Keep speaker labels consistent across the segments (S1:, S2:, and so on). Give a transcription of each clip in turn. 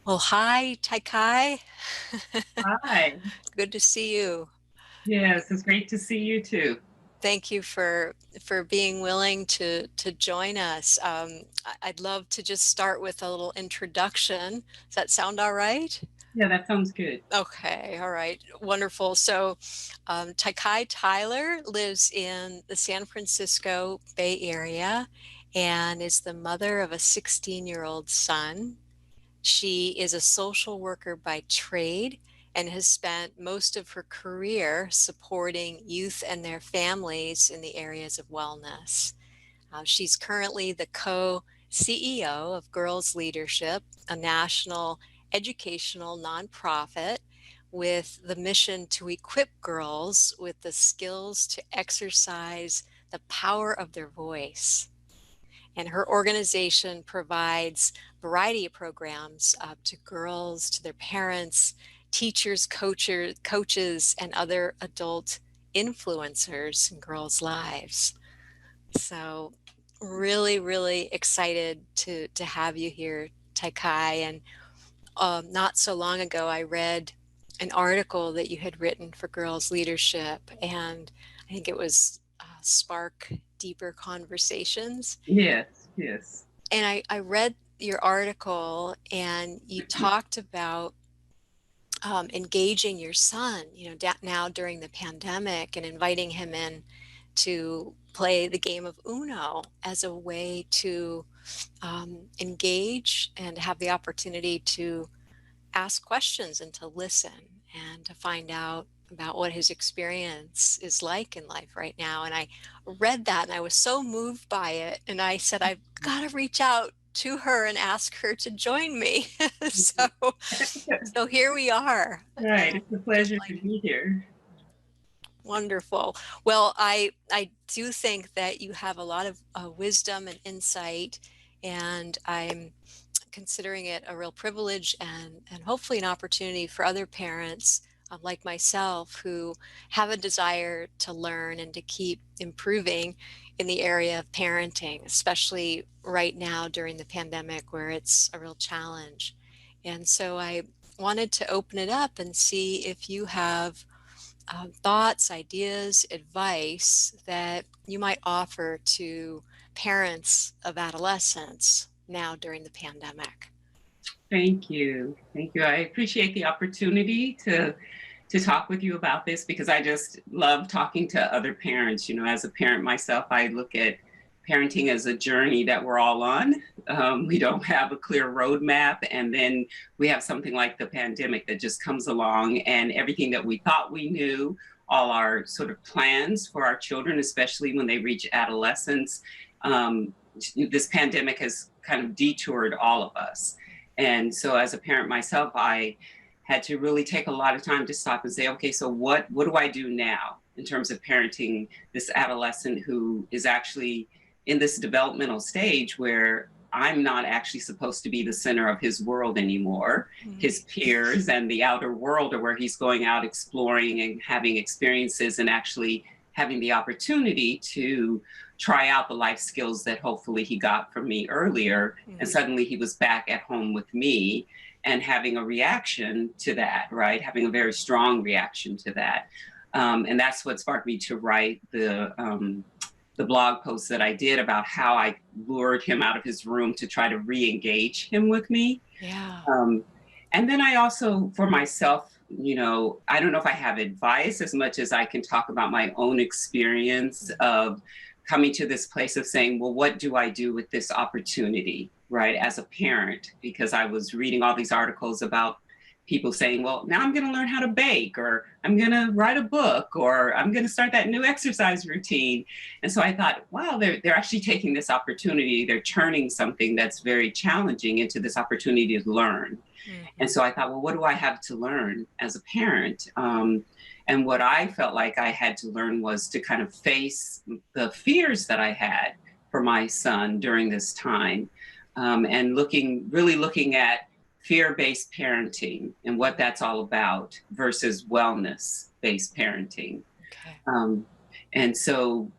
S1: Well, hi, Takai.
S2: Hi.
S1: Good to see you.
S2: Yes, it's great to see you too.
S1: Thank you for being willing to join us. I'd love to just start with a little introduction. Does that sound all right?
S2: Yeah, that sounds good.
S1: Okay, all right, wonderful. So, Takai Tyler lives in the San Francisco Bay Area and is the mother of a 16-year-old son. She is a social worker by trade and has spent most of her career supporting youth and their families in the areas of wellness. She's currently the co-CEO of Girls Leadership, a national educational nonprofit with the mission to equip girls with the skills to exercise the power of their voice. And her organization provides a variety of programs to girls, to their parents, teachers, coaches, and other adult influencers in girls' lives. So really, really excited to have you here, Takai. And not so long ago, I read an article that you had written for Girls Leadership, and I think it was Spark Deeper Conversations.
S2: Yes, yes.
S1: And I read your article and you talked about engaging your son, now during the pandemic and inviting him in to play the game of Uno as a way to engage and have the opportunity to ask questions and to listen and to find out about what his experience is like in life right now. And I read that and I was so moved by it. And I said, I've got to reach out to her and ask her to join me. so, so here we are.
S2: Right, it's a pleasure to
S1: Like,
S2: be here.
S1: wonderful. Well, I do think that you have a lot of wisdom and insight, and I'm considering it a real privilege and hopefully an opportunity for other parents like myself who have a desire to learn and to keep improving in the area of parenting, especially right now during the pandemic where it's a real challenge. And so I wanted to open it up and see if you have thoughts, ideas, advice that you might offer to parents of adolescents now during the pandemic.
S2: Thank you. Thank you. I appreciate the opportunity to talk with you about this because I just love talking to other parents. You know, as a parent myself, I look at parenting as a journey that we're all on. We don't have a clear roadmap, and then we have something like the pandemic that just comes along, and everything that we thought we knew, all our sort of plans for our children, especially when they reach adolescence, um, this pandemic has kind of detoured all of us. And so, as a parent myself, I had to really take a lot of time to stop and say, okay, so what do I do now in terms of parenting this adolescent who is actually in this developmental stage where I'm not actually supposed to be the center of his world anymore.
S1: Mm.
S2: His peers and the outer world are where he's going out exploring and having experiences and actually having the opportunity to try out the life skills that hopefully he got from me earlier. And
S1: Mm.
S2: suddenly he was back at home with me and having a reaction to that, right? Having a very strong reaction to that. And that's what sparked me to write the blog post that I did about how I lured him out of his room to try to re-engage him with me.
S1: Yeah.
S2: Um, and then I also, for myself, you know, I don't know if I have advice as much as I can talk about my own experience of coming to this place of saying, well, what do I do with this opportunity, right, as a parent? Because I was reading all these articles about people saying, well, now I'm going to learn how to bake, or I'm going to write a book, or I'm going to start that new exercise routine. And so I thought, wow, they're actually taking this opportunity, they're turning something that's very challenging into this opportunity to learn. And
S1: Mhm.
S2: so I thought, well, what do I have to learn as a parent? And what I felt like I had to learn was to kind of face the fears that I had for my son during this time, and really looking at fear-based parenting and what that's all about versus wellness-based parenting.
S1: Okay.
S2: Um, and so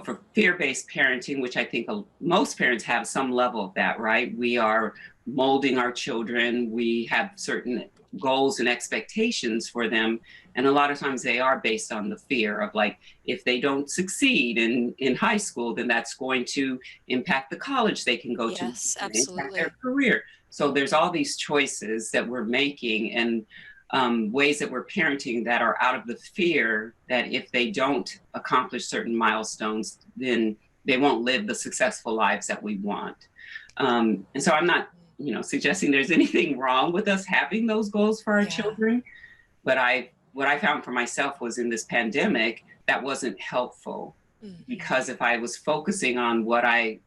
S2: for fear-based parenting, which I think most parents have some level of that, right? We are molding our children. We have certain goals and expectations for them. And a lot of times they are based on the fear of, like, if they don't succeed in high school, then that's going to impact the college they can go to,
S1: Yes,
S2: impact their
S1: absolutely.
S2: career. So there's all these choices that we're making, and ways that we're parenting that are out of the fear that if they don't accomplish certain milestones, then they won't live the successful lives that we want. And so I'm not, suggesting there's anything wrong with us having those goals for our
S1: Yeah.
S2: children, but what I found for myself was, in this pandemic, that wasn't helpful,
S1: Hmm.
S2: because if I was focusing on what I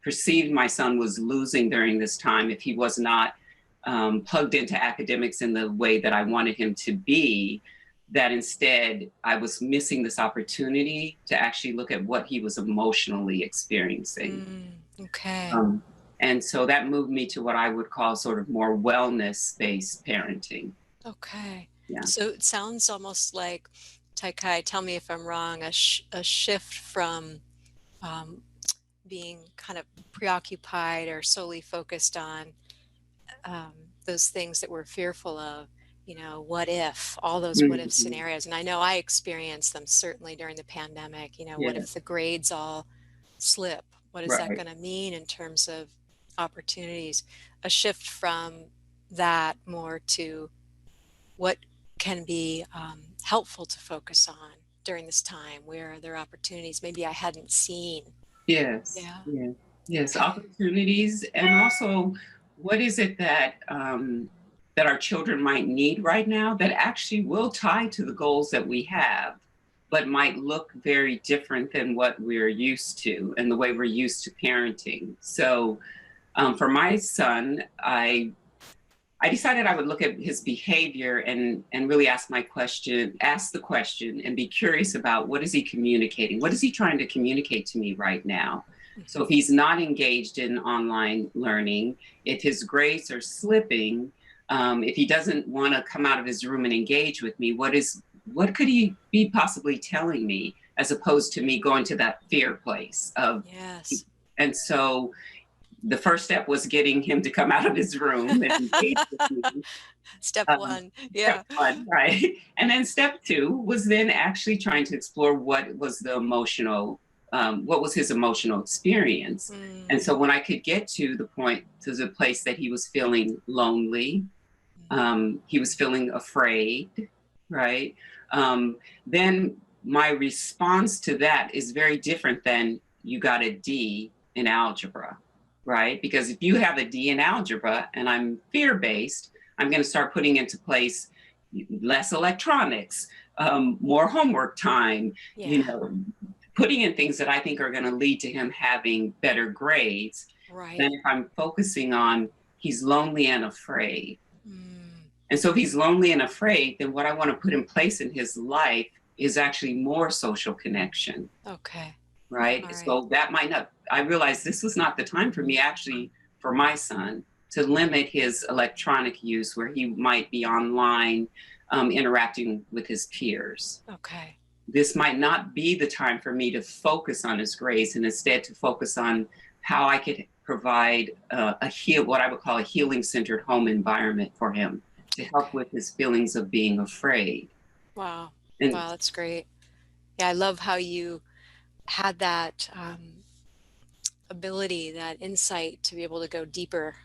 S2: perceived my son was losing during this time, if he was not plugged into academics in the way that I wanted him to be, that instead I was missing this opportunity to actually look at what he was emotionally experiencing.
S1: Okay.
S2: Um, and so that moved me to what I would call sort of more wellness based parenting.
S1: Okay.
S2: Yeah.
S1: So it sounds almost like, Takai, tell me if I'm wrong, a shift from um, being kind of preoccupied or solely focused on um, those things that we're fearful of, what if, all those what if
S2: Mm-hmm.
S1: scenarios. And I know I experienced them certainly during the pandemic. What
S2: Yeah.
S1: if the grades all slip? What is that
S2: Right.
S1: going to mean in terms of opportunities? A shift from that more to what can be helpful to focus on during this time. Where are there opportunities maybe I hadn't seen?
S2: Yes.
S1: Yeah.
S2: Yeah. Yes.
S1: Okay.
S2: Opportunities, and also, what is it that that our children might need right now that actually will tie to the goals that we have, but might look very different than what we're used to and the way we're used to parenting. So, for my son, I decided I would look at his behavior and really ask the question, and be curious about, what is he communicating? What is he trying to communicate to me right now? So if
S1: Hmm.
S2: he's not engaged in online learning, if his grades are slipping, if he doesn't want to come out of his room and engage with me, what could he be possibly telling me, as opposed to me going to that fear place of.
S1: Yes.
S2: And so the first step was getting him to come out of his room and engage with me.
S1: Step
S2: Um,
S1: one.
S2: Step
S1: Yeah.
S2: one, right? And then step two was then actually trying to explore what was his emotional experience. And
S1: Mm.
S2: so when I could get to the place that he was feeling lonely, he was feeling afraid, right? Then my response to that is very different than, you got a D in algebra, right? Because if you have a D in algebra and I'm fear based, I'm going to start putting into place less electronics, more homework time, you
S1: Yeah.
S2: know, putting in things that I think are going to lead to him having better grades,
S1: Right.
S2: than if I'm focusing on, he's lonely and afraid.
S1: Mm.
S2: And so if he's lonely and afraid, then what I want to put in place in his life is actually more social connection,
S1: Okay. All
S2: right?
S1: right.
S2: So that might not, I realized this was not the time for me, actually, for my son, to limit his electronic use, where he might be online, interacting with his peers.
S1: Okay.
S2: This might not be the time for me to focus on his grades, and instead to focus on how I could provide what I would call a healing centered home environment for him, to help
S1: Okay.
S2: with his feelings of being afraid.
S1: Wow.
S2: And
S1: Wow, that's great. Yeah, I love how you had that ability, that insight to be able to go deeper,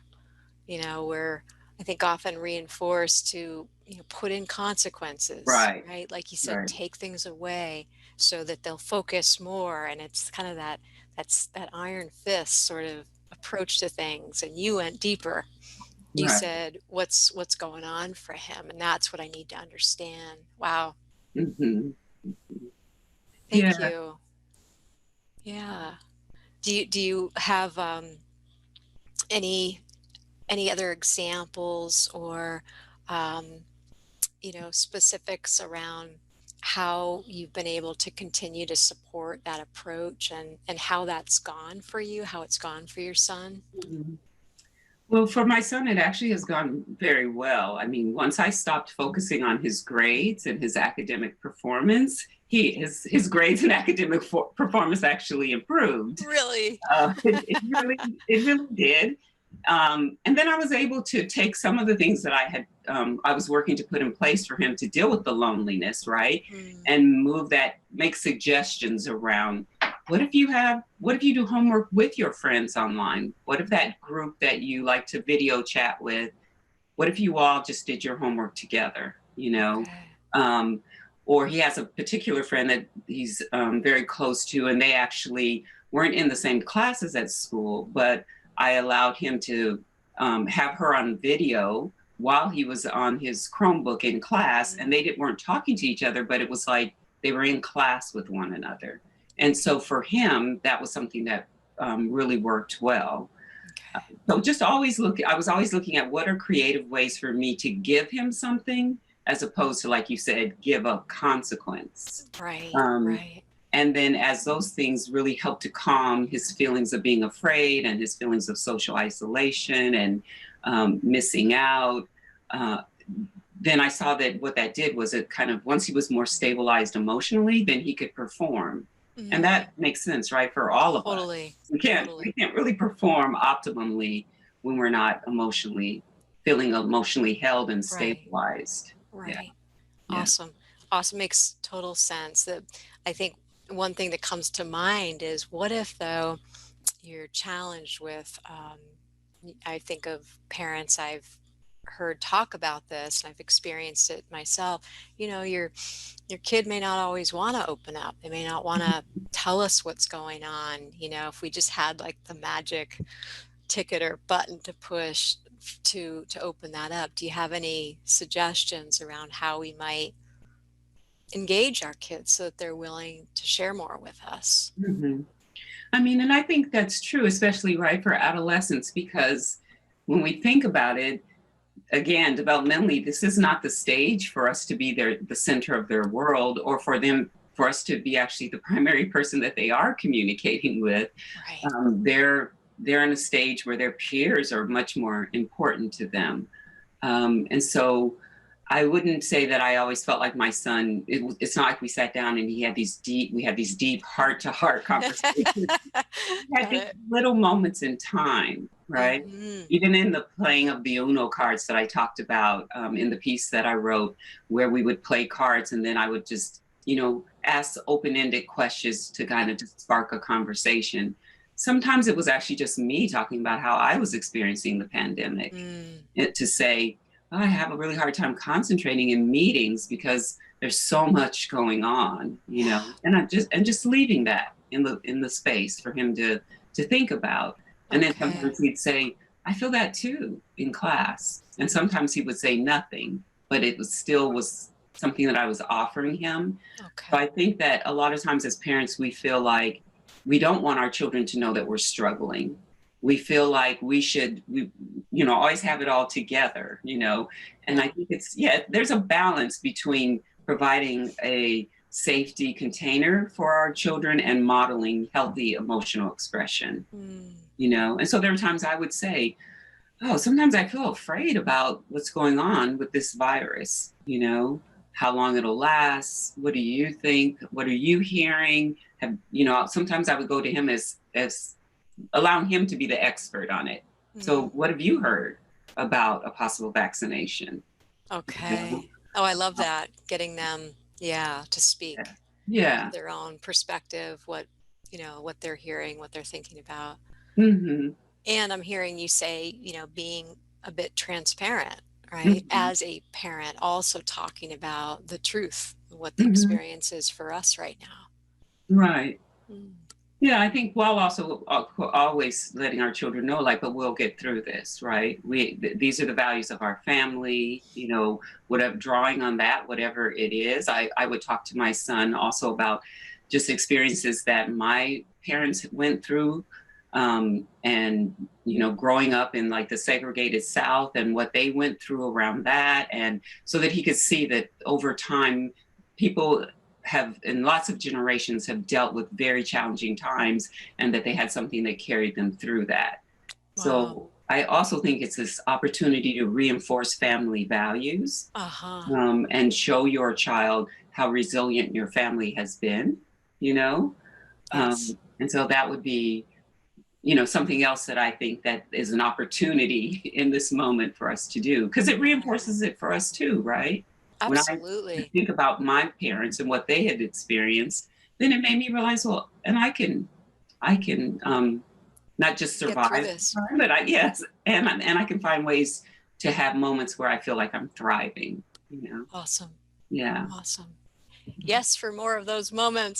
S1: where I think often reinforced to, put in consequences,
S2: right,
S1: right? Like you said,
S2: right,
S1: take things away so that they'll focus more. And it's kind of that iron fist sort of approach to things. And you went deeper. You
S2: right.
S1: said, what's going on for him? And that's what I need to understand. Wow.
S2: Hmm.
S1: Thank
S2: Yeah.
S1: you. Yeah. Do you have any any other examples or um, specifics around how you've been able to continue to support that approach and how that's gone for you, how it's gone for your son?
S2: Mhm. Well, for my son, it actually has gone very well. I mean, once I stopped focusing on his grades and his academic performance, his grades and academic performance actually improved.
S1: Really?
S2: It really did. And then I was able to take some of the things that I was working to put in place for him to deal with the loneliness, right?
S1: Mm,
S2: And make suggestions around what if you do homework with your friends online? What if that group that you like to video chat with, what if you all just did your homework together, you know?
S1: okay.
S2: Um, or he has a particular friend that he's very close to, and they actually weren't in the same classes at school, but I allowed him to have her on video while he was on his Chromebook in class, and
S1: Mm,
S2: weren't talking to each other, but it was like they were in class with one another. And so for him, that was something that really worked well.
S1: okay.
S2: So just I was always looking at what are creative ways for me to give him something as opposed to, like you said, give a consequence.
S1: Right,
S2: Um,
S1: right,
S2: and then as those things really help to calm his feelings of being afraid and his feelings of social isolation and missing out, uh, then I saw that what that did was it kind of, once he was more stabilized emotionally, then he could perform. And
S1: mm,
S2: that makes sense, right? For all of us.
S1: totally,
S2: We
S1: totally.
S2: can't really perform optimally when we're not feeling emotionally held and
S1: Right,
S2: stabilized. Yeah,
S1: right.
S2: yeah.
S1: Awesome. Awesome. Makes total sense. That I think one thing that comes to mind is what if though you're challenged with, I think of parents I've heard talk about this and I've experienced it myself. You know, your kid may not always want to open up. They may not want to tell us what's going on. You know, if we just had like the magic ticket or button to push to open that up, do you have any suggestions around how we might engage our kids so that they're willing to share more with us?
S2: Mhm. I mean, and I think that's true, especially right for adolescents, because when we think about it, again, developmentally, this is not the stage for us to be the center of their world, or for us to be actually the primary person that they are communicating with.
S1: Right.
S2: They're in a stage where their peers are much more important to them. And so I wouldn't say that I always felt like my son, it's not like we sat down and we had these deep heart to heart conversations. We had
S1: Got
S2: these
S1: it.
S2: little moments in time, right?
S1: Mhm.
S2: Even in the playing of the Uno cards that I talked about in the piece that I wrote, where we would play cards and then I would just, ask open ended questions to kind of just spark a conversation. Sometimes it was actually just me talking about how I was experiencing the pandemic,
S1: Mm,
S2: to say, "Oh, I have a really hard time concentrating in meetings because there's so much going on,
S1: yeah.
S2: and just leaving that in the space for him to think about. And then
S1: Okay.
S2: sometimes he'd say, I feel that too in class. And sometimes he would say nothing, but was something that I was offering him. So
S1: Okay.
S2: I think that a lot of times as parents, we feel like we don't want our children to know that we're struggling. We feel like always have it all together. And I
S1: Yeah.
S2: think there's a balance between providing a safety container for our children and modeling healthy emotional
S1: Mm,
S2: expression. And so there were times I would say, oh, sometimes I feel afraid about what's going on with this virus, how long it'll last. What do you think? What are you hearing? Sometimes I would go to him as allowing him to be the expert on it. So
S1: mm.
S2: what have you heard about a possible vaccination? You know?
S1: Okay. Oh, I love that. Getting them, yeah, to speak
S2: Yeah.
S1: their own perspective, what they're hearing, what they're thinking about.
S2: Hmm.
S1: And I'm hearing you say, being a bit transparent, right?
S2: Hmm.
S1: As a parent, also talking about the truth, what the
S2: Hmm.
S1: experience is for us right now.
S2: Right.
S1: Mm.
S2: Yeah, I think while also always letting our children know, like, but we'll get through this, right? These are the values of our family, whatever, drawing on that, whatever it is. I would talk to my son also about just experiences that my parents went through, and growing up in like the segregated South and what they went through around that. And so that he could see that over time, people have in lots of generations have dealt with very challenging times, and that they had something that carried them through that.
S1: Wow.
S2: So I also think it's this opportunity to reinforce family values,
S1: Uh-huh.
S2: and show your child how resilient your family has been, you know?
S1: Yes.
S2: And so that would be, something else that I think that is an opportunity in this moment for us to do, because it
S1: Right.
S2: reinforces it for us too, right? When I
S1: Absolutely.
S2: think about my parents and what they had experienced, then it made me realize, well, and I can not just
S1: Get through
S2: survive,
S1: this.
S2: but yes, and I can find ways to have moments where I feel like I'm thriving, you know?
S1: Awesome.
S2: Yeah.
S1: Awesome. Yes, for more of those moments.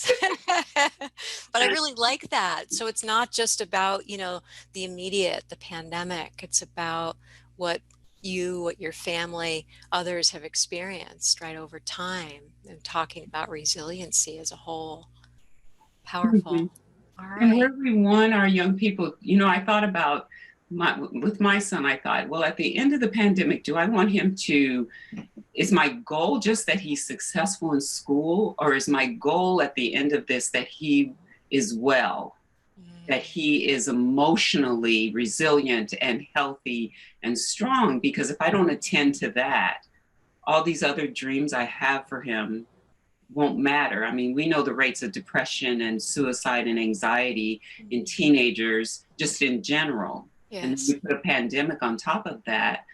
S1: But I really like that. So it's not just about, the immediate, the pandemic. It's about what what your family, others have experienced right over time and talking about resiliency as a whole.
S2: Mhm.
S1: Powerful. All
S2: And
S1: right.
S2: where we want our young people, I thought about with my son, I thought, well, at the end of the pandemic, do I want him to, is my goal just that he's successful in school, or is my goal at the end of this that he is well, that
S1: Mm,
S2: he is emotionally resilient and healthy and strong? Because if I don't attend to that, all these other dreams I have for him won't matter. I mean, we know the rates of depression and suicide and anxiety in
S1: mm.
S2: teenagers just in general. And then
S1: Yes.
S2: we put a pandemic on top of that.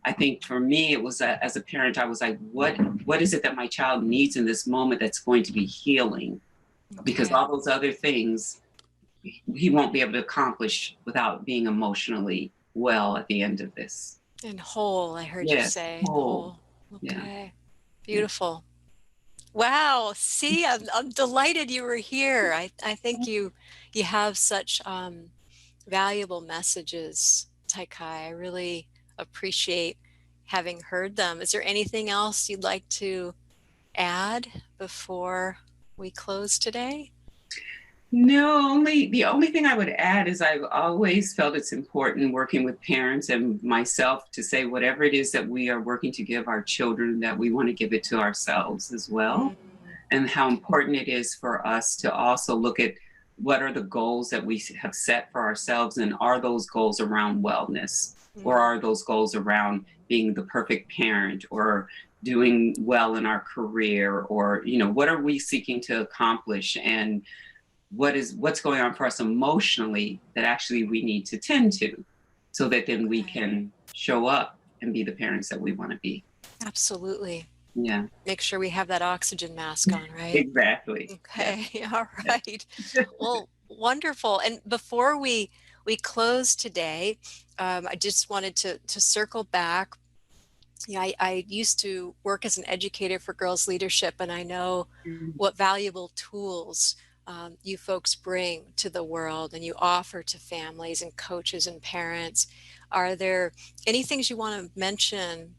S2: I think for me, it was as a parent, I was like, what is it that my child needs in this moment that's going to be healing? Because
S1: Okay.
S2: all those other things he won't be able to accomplish without being emotionally well at the end of this.
S1: And whole, I heard you
S2: Yes,
S1: say, and
S2: whole.
S1: whole.
S2: Yeah.
S1: Okay.
S2: Yeah.
S1: Beautiful. Wow. See, I'm delighted you were here. I think you have such valuable messages, Taikai. I really appreciate having heard them. Is there anything else you'd like to add before we close today?
S2: No, only the only thing I would add is I've always felt it's important working with parents and myself to say whatever it is that we are working to give our children, that we want to give it to ourselves as well.
S1: Mm,
S2: And how
S1: okay.
S2: important it is for us to also look at what are the goals that we have set for ourselves, and are those goals around wellness, or
S1: Mm,
S2: are those goals around being the perfect parent, or doing well in our career, or what are we seeking to accomplish, and what's going on for us emotionally that actually we need to tend to, so that then we
S1: okay.
S2: can show up and be the parents that we want to be.
S1: Absolutely.
S2: Yeah.
S1: Make sure we have that oxygen mask on, right?
S2: Exactly. Yeah.
S1: Okay, all
S2: Yeah.
S1: right. Well, wonderful. And before we close today, I just wanted to circle back. Yeah, I used to work as an educator for girls leadership, and I know
S2: Mm.
S1: what valuable tools you folks bring to the world and you offer to families and coaches and parents. Are there any things you want to mention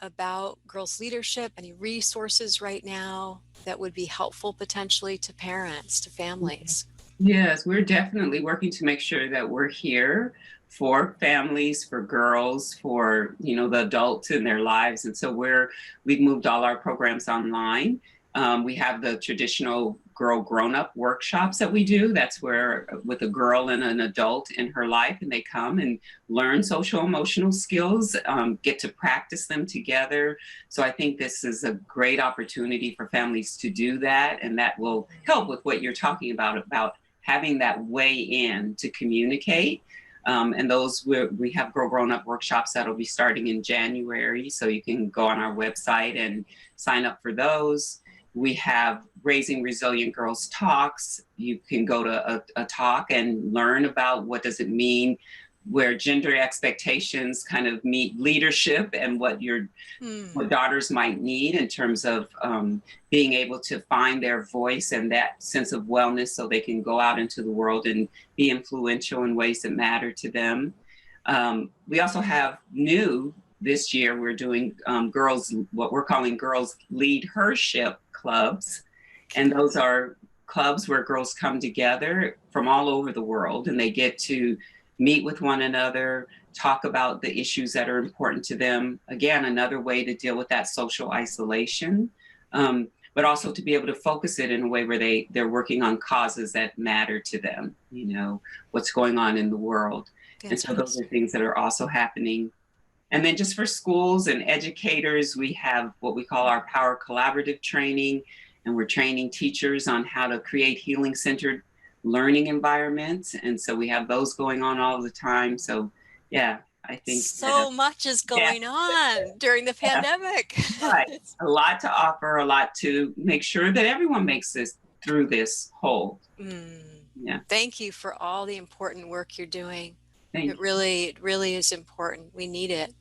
S1: about girls leadership? Any resources right now that would be helpful potentially to parents, to families?
S2: Yes, we're definitely working to make sure that we're here for families, for girls, for the adults in their lives. And so we've moved all our programs online. We have the traditional girl grown up workshops that we do. That's where with a girl and an adult in her life, and they come and learn social emotional skills, get to practice them together. So I think this is a great opportunity for families to do that, and that will help with what you're talking about having that way in to communicate. And those we have Girl Grown Up workshops that'll be starting in January. So you can go on our website and sign up for those. We have Raising Resilient Girls talks. You can go to a talk and learn about what does it mean, where gender expectations kind of meet leadership, and
S1: Hmm.
S2: what daughters might need in terms of being able to find their voice and that sense of wellness, so they can go out into the world and be influential in ways that matter to them. We also have new this year, we're doing what we're calling girls lead hership clubs. And those
S1: Okay.
S2: are clubs where girls come together from all over the world, and they get to meet with one another, talk about the issues that are important to them. Again, another way to deal with that social isolation, but also to be able to focus it in a way where they're working on causes that matter to them, what's going on in the world. And so those are
S1: Fantastic.
S2: things that are also happening. And then just for schools and educators, we have what we call our Power Collaborative training. and we're training teachers on how to create healing centered learning environments. And so we have those going on all the time. So yeah, I think that,
S1: So much is
S2: yeah,
S1: going on during the
S2: yeah,
S1: pandemic.
S2: right. A lot to offer, a lot to make sure that everyone makes this through this whole.
S1: Mm.
S2: Yeah.
S1: Thank you for all the important work you're doing.
S2: Thank
S1: It really is important. We need it.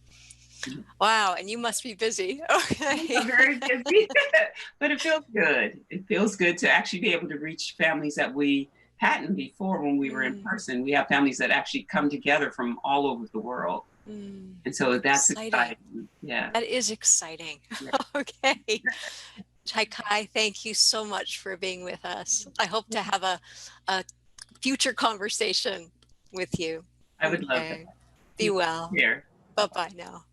S2: you.
S1: Wow, and you must be busy.
S2: I'm
S1: Okay.
S2: very busy, but it feels good. It feels good to actually be able to reach families that we hadn't before when we were in
S1: Mm,
S2: person. We have families that actually come together from all over the world.
S1: mm.
S2: And so that's
S1: Exciting.
S2: exciting. Yeah.
S1: That is exciting.
S2: Yeah.
S1: Okay. Takai, thank you so much for being with us. I hope to have a future conversation with you.
S2: I would love that.
S1: Okay. Be
S2: You
S1: well.
S2: care.
S1: Bye-bye now.